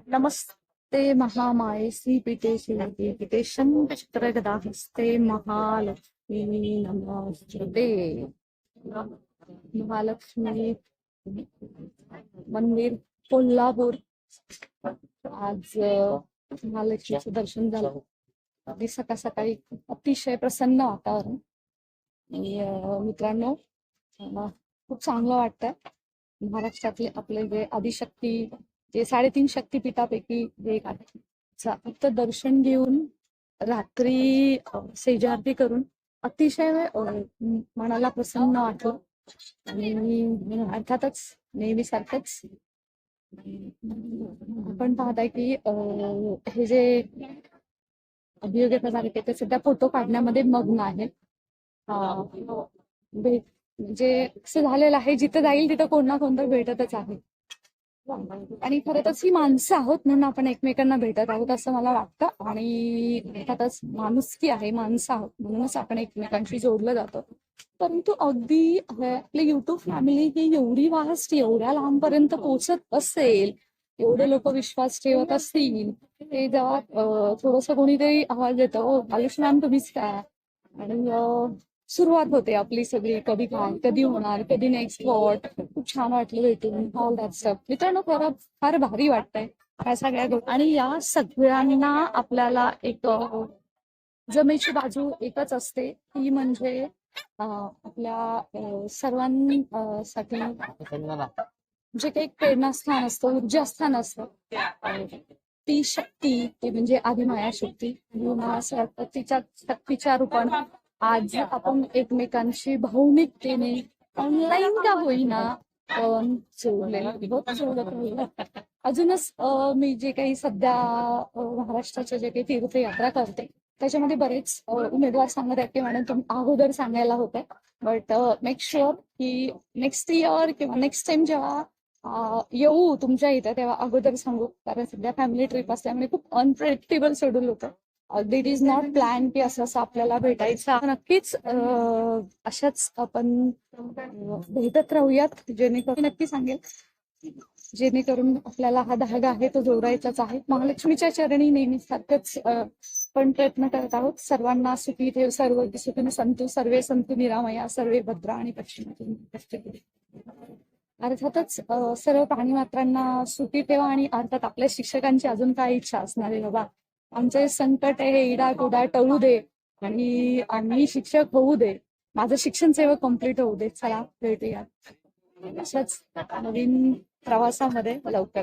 नमस्ते महामाये श्रीपीठे श्रीपीठेशं चित्रगदाहस्ते महालक्ष्मी नमस्ते। महालक्ष्मी मंदिर कोल्हापूर। आज महालक्ष्मीचं दर्शन झालं। अगदी सकाळ सकाळी अतिशय प्रसन्न वातावरण आणि मित्रांनो खूप चांगलं वाटतंय। महाराष्ट्रातले आपले जे आदिशक्ती जे 3.5 शक्तिपीठापैकी एक आहे फक्त दर्शन घेऊन रात्री सेजारती करून अतिशय मनाला प्रसन्न वाटलं आणि अर्थातच नेहमीसारखंच आपण पाहताय की हे जे अभियोग्य प्रकार ते सध्या फोटो काढण्यामध्ये मग्न आहेत। म्हणजे असं झालेलं आहे जिथं जाईल तिथं कोण ना कोणतं भेटतच आहे आणि खरंच ही माणसं आहोत म्हणून आपण एकमेकांना भेटत आहोत असं मला वाटतं आणि अर्थातच माणुसकी आहे, माणसं आहोत म्हणूनच आपण एकमेकांशी जोडलं जातो। परंतु अगदी आपली युट्यूब फॅमिली ही एवढी वास्ट एवढ्या लांबपर्यंत पोहोचत असेल, एवढे लोक विश्वास ठेवत असतील, ते जेव्हा थोडंसं कोणीतरी आवाज देतं ओ आयुष मॅम तुम्हीच काय आणि सुरुवात होते आपली सगळी कधी काय कधी होणार कधी नेक्स्ट वॉट खूप छान वाटलं भेटून ऑल दॅट स्टफ। मित्रांनो खरं फार भारी वाटतंय ह्या सगळ्या गोष्टी आणि या सगळ्यांना आपल्याला एक जमेची बाजू एकच असते ती म्हणजे आपल्या सर्वांसाठी जे काही प्रेरणास्थान असतं ऊर्जास्थान असतं ती शक्ती ती म्हणजे आदिमाया शक्ती तिच्या शक्तीच्या रूपाने आज आपण एकमेकांशी भावनिकतेने ऑनलाईन का होईना पण जोडलेलं अजूनच मी जे काही सध्या महाराष्ट्राच्या जे काही तीर्थयात्रा करते त्याच्यामध्ये बरेच उमेदवार सांगत आहेत की मॅडम तुम्ही अगोदर सांगायला होते बट मेक शुअर की नेक्स्ट इयर किंवा नेक्स्ट टाइम जेव्हा येऊ तुमच्या इथं तेव्हा अगोदर सांगू कारण सध्या फॅमिली ट्रिप असल्यामुळे खूप अनप्रेडिक्टेबल शेड्यूल होतं। इट इज नॉट प्लॅन की असं आपल्याला भेटायचं नक्कीच अशाच आपण भेटत राहूयात जेणेकरून नक्की सांगेल जेणेकरून आपल्याला हा धागा आहे तो जोडायचाच आहे। महालक्ष्मीच्या चरणी नेहमी सारखंच पण प्रयत्न करत आहोत सर्वांना सुखी ठेव सर्व सुखी संतु सर्वे संतु निरामया सर्वे भद्रा आणि पश्चिम अर्थातच सर्व प्राणीमात्रांना सुखी ठेवा आणि अर्थात आपल्या शिक्षकांची अजून काय इच्छा असणार आहे बाबा आमचे संकट आहे इडा कुडा टळू दे आणि आम्ही शिक्षक होऊ दे माझं शिक्षण सेवा कम्प्लीट होऊ दे। चला भेटूया अशाच नवीन प्रवासामध्ये लवकर।